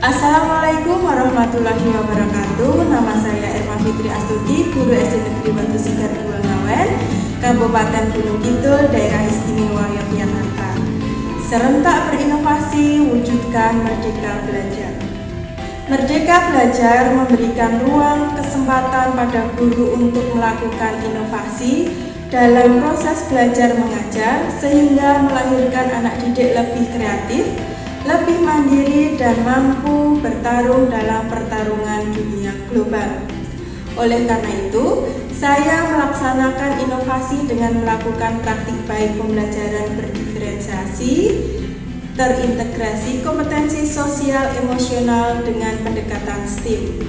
Assalamualaikum warahmatullahi wabarakatuh. Nama saya Eva Fitri Astuti, guru SD Negeri Batu Sigar 2 Ngawen, Kabupaten Gunung Kidul, Daerah Istimewa Yogyakarta. Serentak berinovasi, wujudkan Merdeka Belajar. Merdeka Belajar memberikan ruang kesempatan pada guru untuk melakukan inovasi dalam proses belajar mengajar, sehingga melahirkan anak didik lebih kreatif, lebih mandiri, dan mampu bertarung dalam pertarungan dunia global. Oleh karena itu, saya melaksanakan inovasi dengan melakukan praktik baik pembelajaran berdiferensiasi, terintegrasi kompetensi sosial emosional dengan pendekatan STEAM.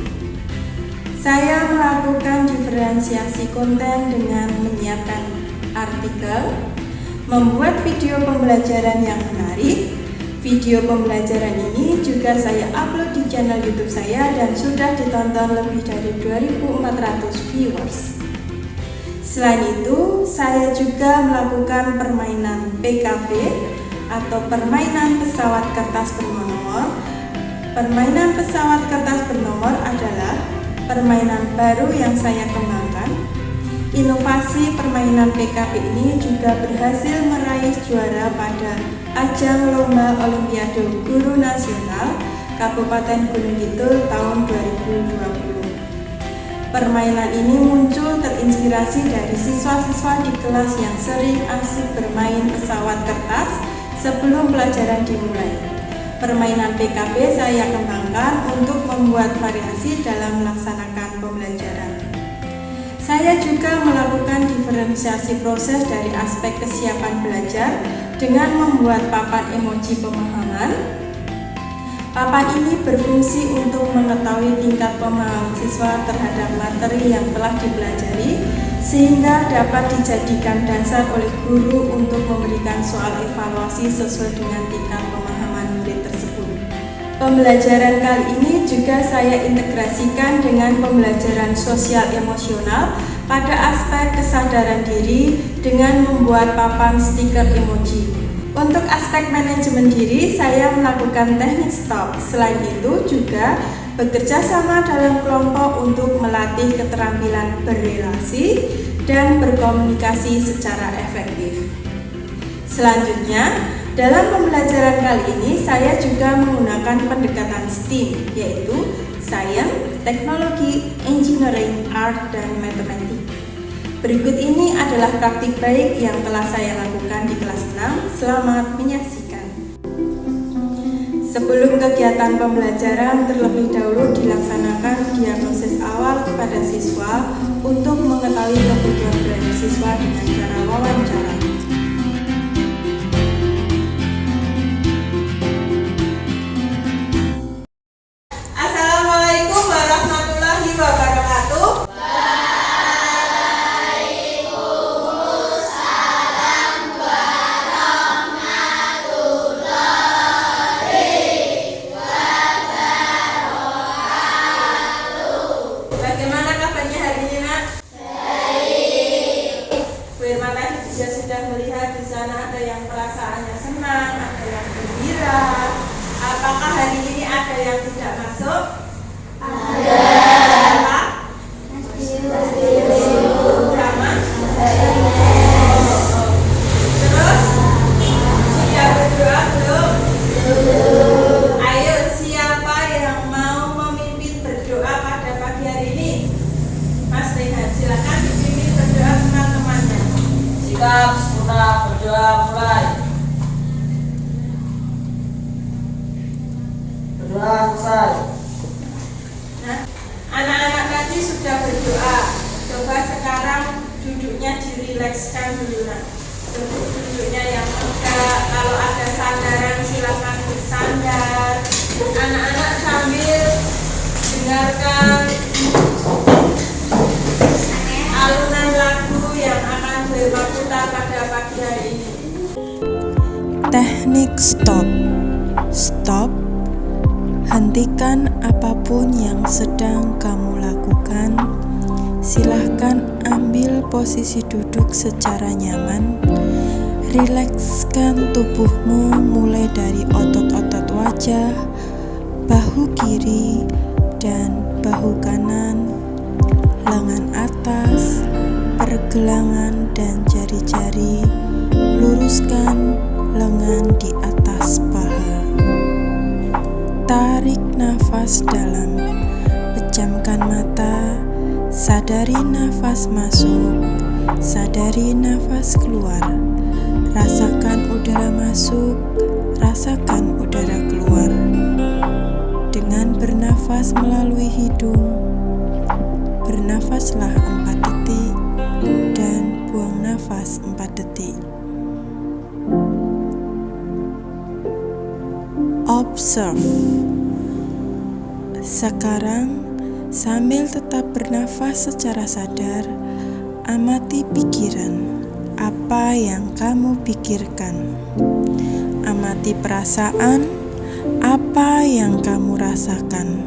Saya melakukan diferensiasi konten dengan menyiapkan artikel, membuat video pembelajaran yang menarik. Video pembelajaran ini juga saya upload di channel YouTube saya dan sudah ditonton lebih dari 2.400 viewers. Selain itu, saya juga melakukan permainan PKB atau permainan pesawat kertas bernomor. Permainan pesawat kertas bernomor adalah permainan baru yang saya kembangkan. Inovasi permainan PKB ini juga berhasil meraih juara pada ajang Lomba Olimpiade Guru Nasional Kabupaten Gunung Kidul tahun 2020. Permainan ini muncul terinspirasi dari siswa-siswa di kelas yang sering asik bermain pesawat kertas sebelum pelajaran dimulai. Permainan PKB saya kembangkan untuk membuat variasi dalam melaksanakan pembelajaran. Saya juga melakukan diferensiasi proses dari aspek kesiapan belajar dengan membuat papan emoji pemahaman. Papan ini berfungsi untuk mengetahui tingkat pemahaman siswa terhadap materi yang telah dipelajari, sehingga dapat dijadikan dasar oleh guru untuk memberikan soal evaluasi sesuai dengan tingkat pemahaman murid tersebut. Pembelajaran kali ini juga saya integrasikan dengan pembelajaran sosial emosional pada aspek kesadaran diri dengan membuat papan stiker emoji. Untuk aspek manajemen diri, saya melakukan teknik STOP. Selain itu juga bekerja sama dalam kelompok untuk melatih keterampilan berrelasi dan berkomunikasi secara efektif. Selanjutnya, dalam pembelajaran kali ini saya juga menggunakan pendekatan STEAM, yaitu Science, Teknologi, Engineering, Art, dan Matematik. Berikut ini adalah praktik baik yang telah saya lakukan di kelas 6. Selamat menyaksikan. Sebelum kegiatan pembelajaran, terlebih dahulu dilaksanakan diagnosis awal kepada siswa untuk mengetahui kebutuhan belajar siswa dengan cara wawancara. Assalamualaikum warahmatullahi wabarakatuh. Bagaimana kabarnya hari ini, Nak? Baik. Bu Irma tadi juga sudah melihat di sana ada yang perasaannya senang, ada yang gembira. Apakah hari ini ada yang tidak masuk? Ada. Apa? Drama? Terus? Sudah berdoa belum? Ayo, siapa yang mau memimpin berdoa pada pagi hari ini? Mas Rehan, silakan dipimpin berdoa teman-temannya. Sikap sempurna berdoa mulai. Berdoa selesai. Nah, anak-anak tadi sudah berdoa. Coba sekarang duduknya dirilekskan dulu, Nak. Duduknya yang tegak. Kalau ada sandaran silakan bersandar. Anak-anak sambil dengarkan alunan lagu yang akan berputar pada pagi hari ini. Teknik stop. Stop. Hentikan apapun yang sedang kamu lakukan. Silahkan ambil posisi duduk secara nyaman. Rilekskan tubuhmu mulai dari otot-otot wajah, bahu kiri dan bahu kanan, lengan atas, pergelangan dan jari-jari, luruskan lengan di atas paha. Tarik nafas dalam, pejamkan mata, sadari nafas masuk, sadari nafas keluar. Rasakan udara masuk, rasakan udara keluar. Dengan bernafas melalui hidung, bernafaslah 4 detik dan buang nafas 4 detik. Observe. Sekarang, sambil tetap bernafas secara sadar, amati pikiran. Apa yang kamu pikirkan? Amati perasaan, apa yang kamu rasakan?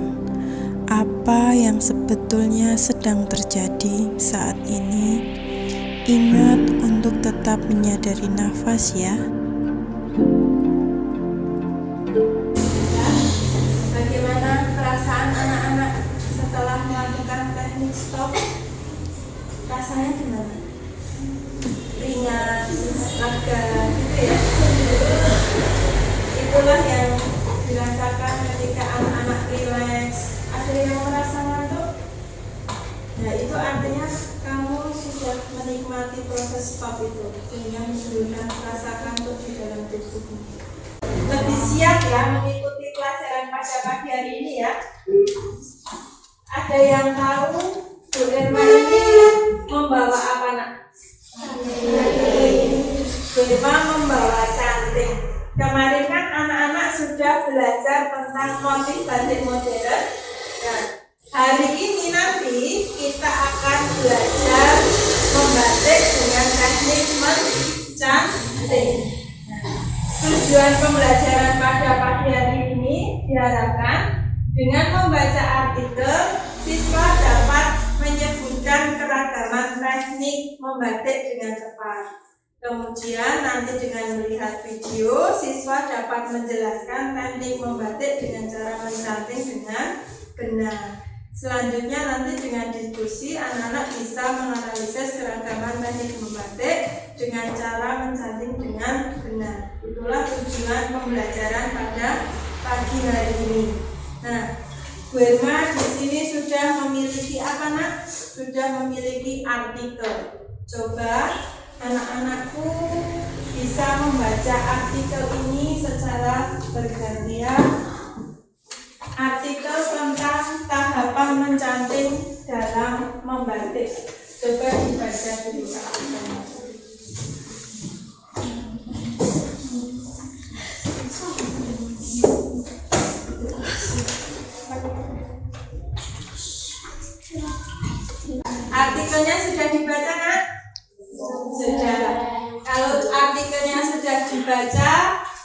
Apa yang sebetulnya sedang terjadi saat ini? Ingat untuk tetap menyadari nafas ya. Bagaimana perasaan anak-anak setelah melakukan teknik stop? Rasanya gimana? Ringan, lega gitu ya. Itulah yang dirasakan ketika anak-anak rileks. Ada yang merasa ngantuk? Nah, itu artinya kamu sudah menikmati proses stop itu, sehingga menimbulkan rasa kantuk di dalam tubuhmu. Lebih siap ya mengikuti pelajaran pada pagi hari ini ya. Ada yang tahu Bu Irma ini membawa apa nak? Bu Irma membawa canting. Kemarin kan anak-anak sudah belajar tentang motif batik modern. Nah, hari ini nanti kita akan belajar membatik dengan teknik mencanting. Tujuan pembelajaran pada pagi hari ini diharapkan dengan membaca artikel, siswa dapat menyebutkan keragaman teknik membatik dengan tepat. Kemudian nanti dengan melihat video, siswa dapat menjelaskan teknik membatik dengan cara mencanting dengan benar. Selanjutnya nanti dengan diskusi, anak-anak bisa menganalisis keragaman teknik membatik dengan cara mencanting dengan benar. Itulah tujuan pembelajaran pada pagi hari ini. Nah, Bu Irma di sini sudah memiliki apa nak? Sudah memiliki artikel. Coba anak-anakku bisa membaca artikel ini secara bergantian. Artikel tentang tahapan mencanting dalam membatik. Coba dibaca dulu artikelnya. Artikelnya sudah dibaca kan? Sudah. Kalau artikelnya sudah dibaca,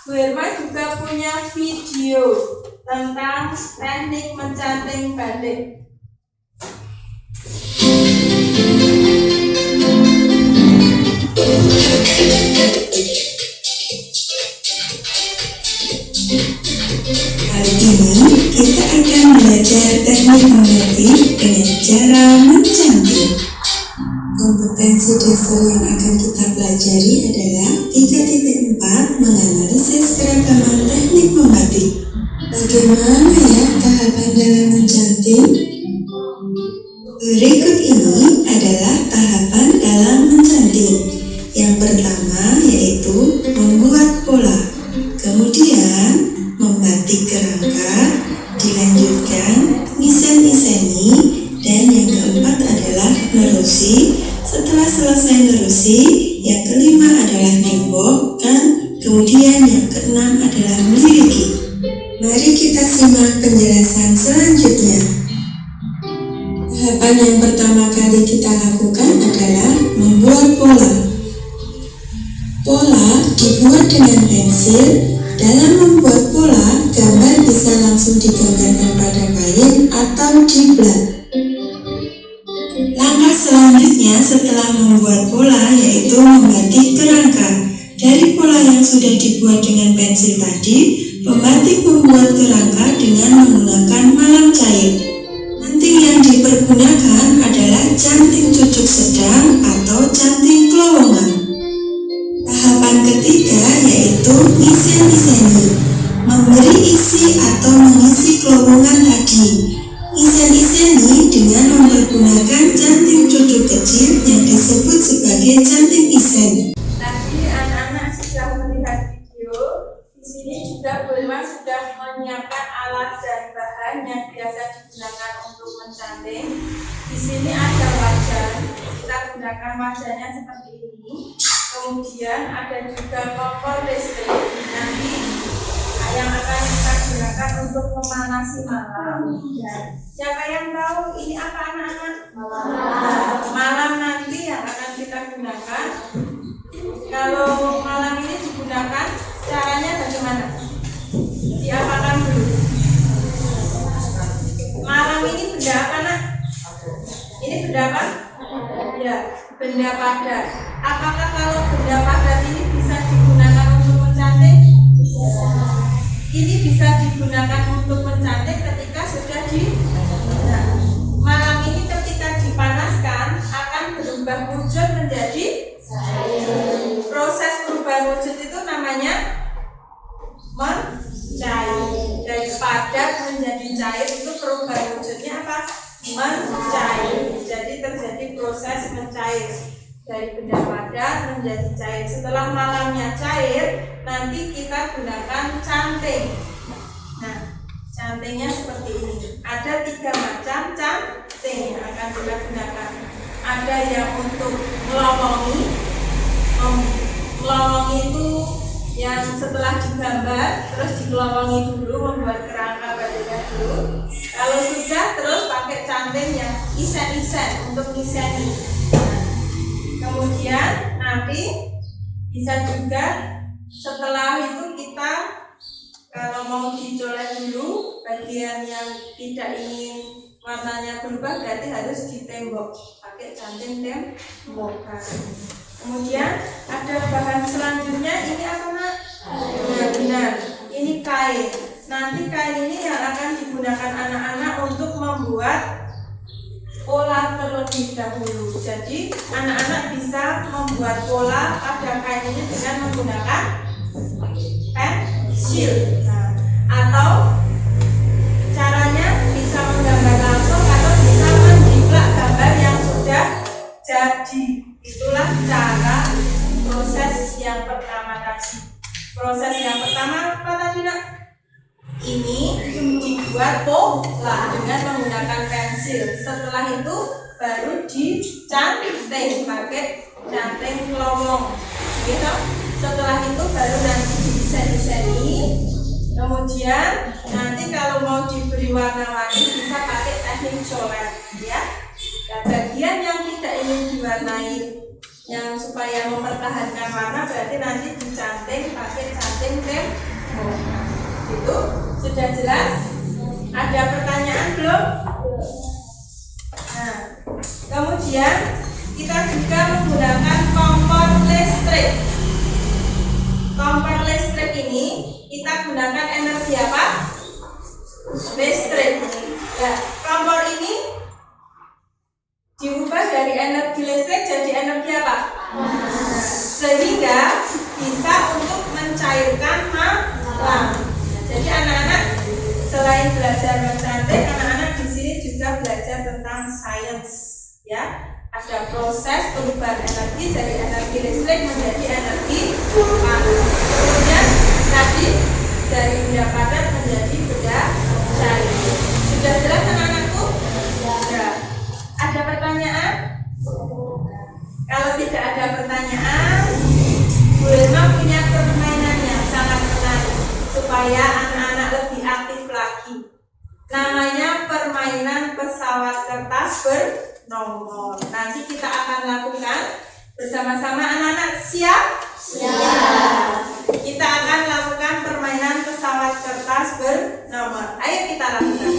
Bu Irma juga punya video tentang teknik mencanting batik. Kali ini kita akan belajar teknik membatik dengan cara mencanting. Kompetensi dasar yang akan kita pelajari adalah 3.4 menganalisis keragaman teknik membatik. Bagaimana ya tahapan dalam mencanting? Berikut ini adalah tahapan dalam mencanting. Yang pertama yaitu membuat pola, kemudian membatik kerangka, dilanjutkan ngisen-ngiseni, dan yang keempat adalah nerusi. Setelah selesai nerusi, yang kelima adalah nembokkan, kemudian yang keenam adalah meliriki. Mari kita simak penjelasan selanjutnya. Tahapan yang pertama kali kita lakukan adalah membuat pola. Pola dibuat dengan pensil. Dalam membuat pola, gambar bisa langsung digambarkan pada kain atau di blak. Langkah selanjutnya setelah membuat pola yaitu membatik kerangka. Dari pola yang sudah dibuat dengan pensil tadi, Pembatik membuat kerangka dengan menggunakan malam cair. Canting yang dipergunakan adalah canting cucuk sedang atau canting kelowongan. Tahapan ketiga yaitu isen-iseni, memberi isi atau mengisi kelowongan tadi. Isen-iseni dengan mempergunakan canting cucuk kecil yang disebut sebagai canting isen. Tadi anak-anak sudah melihat video. Di sini juga Bulma sudah menyiapkan alat dan bahan yang biasa digunakan untuk mencanting. Di sini ada wajan. Kita gunakan wajannya seperti ini. Kemudian ada juga kompor listrik. Nanti yang akan kita gunakan untuk memanasi malam. Siapa yang tahu ini apa anak-anak? Malam nanti yang akan kita gunakan. Kalau malam ini digunakan, caranya bagaimana? Diapakan dulu. Malam ini benda apa, nak? Ini benda apa? Ya, benda padat. Apakah kalau benda padat ini bisa digunakan untuk mencanting? Ini bisa digunakan untuk mencanting ketika sudah malam ini ketika dipanaskan akan berubah wujud menjadi proses perubahan wujud itu namanya mencair. Dari padat menjadi cair itu perubahan wujudnya apa? Mencair. Jadi terjadi proses mencair dari benda padat menjadi cair. Setelah malamnya cair, nanti kita gunakan canting. Nah, cantingnya seperti ini. Ada 3 macam canting yang akan kita gunakan. Ada yang untuk melowongi. Melowongi itu yang setelah digambar terus dikelowongi dulu, membuat kerangka badannya dulu. Kalau sudah terus pakai canting yang isen-isen untuk ngiseni. Kemudian nanti bisa juga setelah itu kita kalau mau dicoret dulu bagian yang tidak ingin warnanya berubah berarti harus ditembok pakai canting tembokan. Kemudian ada bahan selanjutnya, ini apa, nak? Benar-benar ini kain. Nanti kain ini yang akan digunakan anak-anak untuk membuat pola terlebih dahulu. Jadi anak-anak bisa membuat pola pada kain ini dengan menggunakan pensil. Atau caranya bisa menggambar langsung atau bisa menjiplak gambar yang sudah jadi. Itulah cara proses yang pertama tadi. Proses yang pertama apa tadi, nak? Ini dibuat pola dengan menggunakan pensil. Setelah itu baru dicanting pakai canting kelowong. Gitu. Setelah itu baru nanti diseni-seni. Kemudian nanti kalau mau diberi warna-warni bisa pakai teknik coret, ya. Dan bagian yang tidak ingin diwarnai, yang supaya mempertahankan warna, berarti nanti dicanting pakai canting tembokan. Itu sudah jelas? Ada pertanyaan belum? Nah, kemudian kita juga menggunakan kompor listrik. Kompor listrik ini kita gunakan energi apa? Listrik. Ya, kompor ini diubah dari energi listrik jadi energi apa? Sehingga bisa untuk mencairkan malam. Jadi anak-anak selain belajar mencanting, anak-anak di sini juga belajar tentang sains, ya. Ada proses perubahan energi dari energi listrik menjadi energi panas. Kemudian tadi dari benda padat menjadi benda cair. Sudah jelas anak-anakku? Ya. Ada pertanyaan? Kalau tidak ada pertanyaan, Bu Irma punya permainan yang sangat menarik supaya anak-anak lebih aktif lagi. Namanya permainan pesawat kertas bernomor. Nanti kita akan lakukan bersama-sama. Anak-anak siap? Siap. Kita akan lakukan permainan pesawat kertas bernomor. Ayo kita lakukan.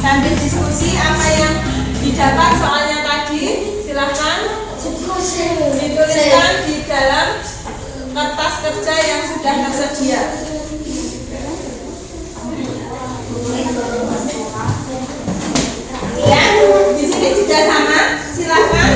Sambil diskusi apa yang didapat soalnya tadi, silahkan dituliskan di dalam kertas kerja yang sudah tersedia. Ya, di sini juga sama, silahkan.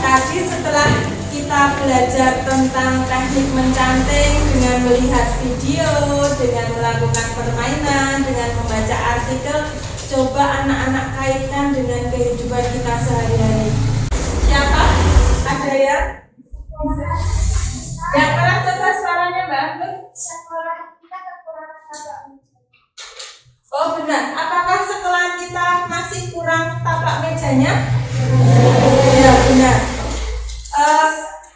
Tadi setelah kita belajar tentang teknik mencanting dengan melihat video, dengan melakukan permainan, dengan membaca artikel, coba anak-anak kaitkan dengan kehidupan kita sehari-hari. Siapa? Ada ya? Yang keras coba suaranya Mbak Anggun. Sekolah kita kekurangan tapak meja. Oh benar. Apakah sekolah kita masih kurang tapak mejanya? Ya benar.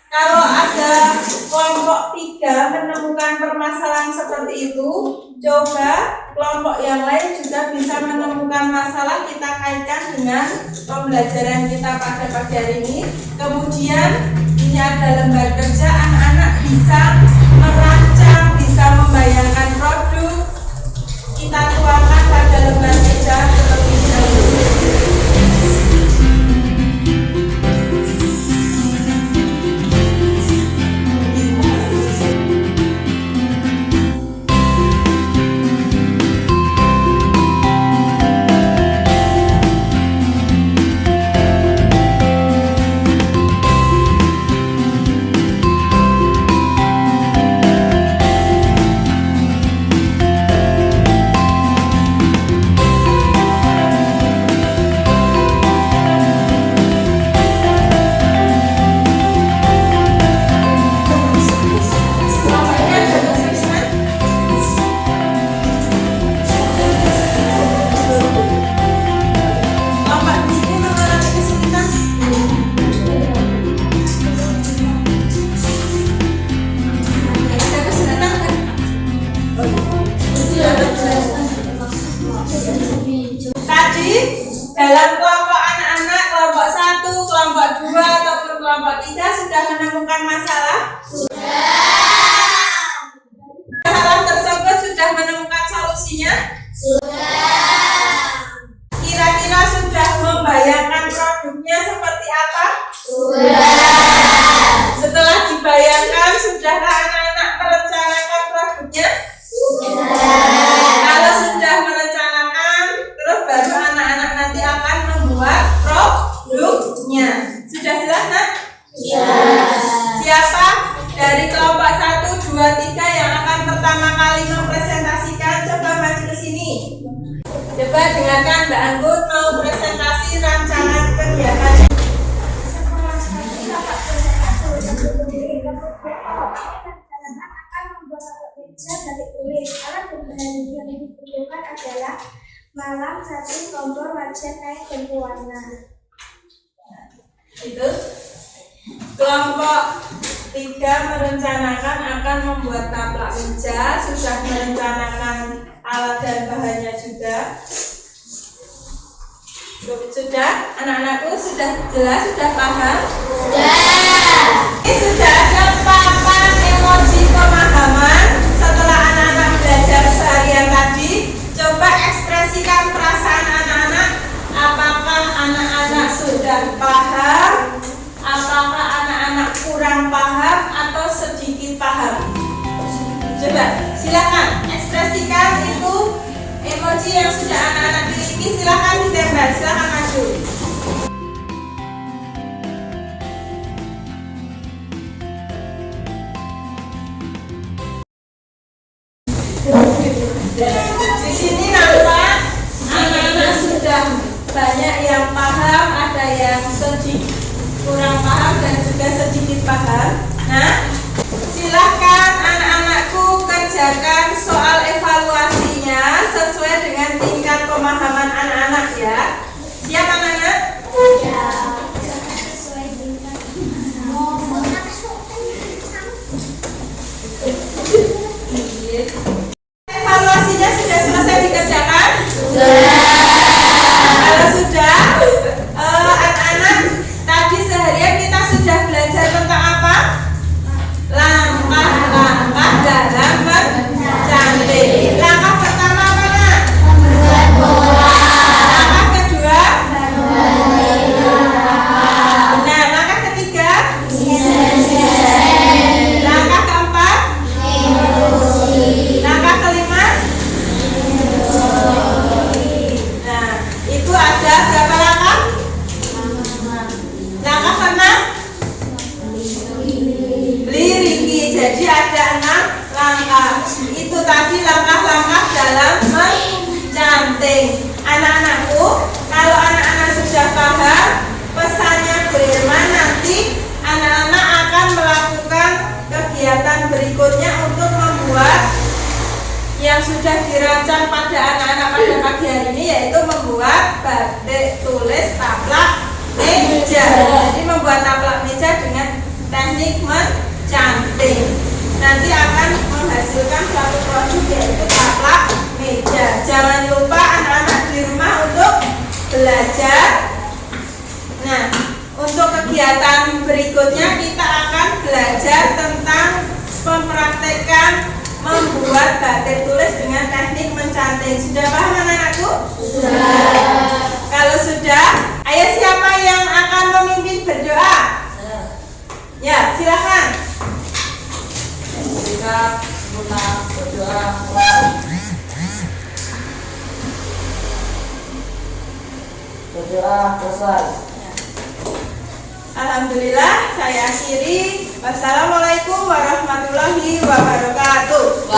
Kalau ada kelompok 3 menemukan permasalahan seperti itu, coba kelompok yang lain juga bisa menemukan masalah, kita kaitkan dengan pembelajaran kita pada pagi hari ini. Kemudian ini ada lembar kerja, anak-anak bisa merancang, bisa membayangkan produk, kita tuangkan pada lembar kerja terlebih dahulu. Tadi dalam kelompok anak-anak, kelompok 1, kelompok 2, ataupun kelompok 3 sudah menemukan masalah? Sudah. Masalah tersebut sudah menemukan solusinya? Sudah. Kira-kira sudah membayangkan produknya seperti apa? Sudah. Setelah dibayangkan, sudahkah anak-anak merencanakan produknya? Kalau sudah merencanakan, terus baru anak-anak nanti akan membuat produknya. Sudah jelas, Nak? Siapa dari kelompok 1, 2, 3 yang akan pertama kali mempresentasikan? Coba maju ke sini. Coba dengarkan Mbak Anggun mau presentasi rancangan kegiatan. Sekolah kami tapak meja akan membuat tapak meja dari kulit. Alat pembahan yang dibutuhkan adalah malam, cacing, kompor, wajan, kain, dan pewarna. Itu kelompok 3 merencanakan akan membuat taplak meja, sudah merencanakan alat dan bahannya juga. Sudah, anak-anakku sudah jelas, sudah paham? Ini sudah ada papan emoji pemahaman. Setelah anak-anak belajar seharian tadi, coba ekspresikan perasaan anak-anak. Apakah anak-anak sudah paham? Apakah anak-anak kurang paham atau sedikit paham? Coba silakan ekspresikan itu emoji yang sudah anak-anak miliki. Silakan ditempel, silakan maju. Di sini nampak anak-anak sudah banyak yang paham, ada yang sedikit kurang paham dan juga sedikit paham. Nah, silakan anak-anakku kerjakan soal evaluasinya sesuai dengan tingkat pemahaman mencanting. Anak-anakku, kalau anak-anak sudah paham pesannya Bu Irma, nanti anak-anak akan melakukan kegiatan berikutnya untuk membuat yang sudah dirancang pada anak-anak pada pagi hari ini, yaitu membuat batik tulis taplak meja. Jadi membuat taplak meja dengan teknik mencanting. Nanti akan menghasilkan suatu produk yaitu taplak meja. Jangan lupa anak-anak di rumah untuk belajar. Nah, untuk kegiatan berikutnya kita akan belajar tentang mempraktekkan membuat batik tulis dengan teknik mencanting. Sudah paham anak-anakku? Sudah. Kalau sudah, ayo siapa yang akan memimpin berdoa? Ya, silakan. Sikap, sempurna, berdoa, mulai. Berdoa selesai. Alhamdulillah, saya akhiri. Wassalamualaikum warahmatullahi wabarakatuh.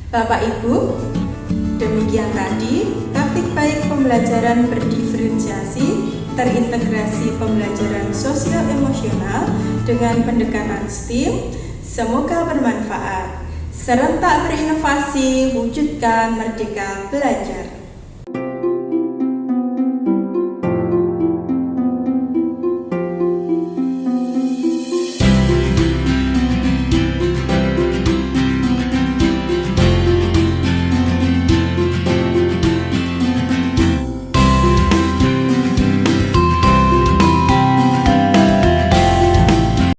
Bapak Ibu, demikian tadi taktik baik pembelajaran berdiferensiasi, terintegrasi pembelajaran sosial emosional dengan pendekatan STEAM. Semoga bermanfaat. Serentak berinovasi, wujudkan merdeka belajar.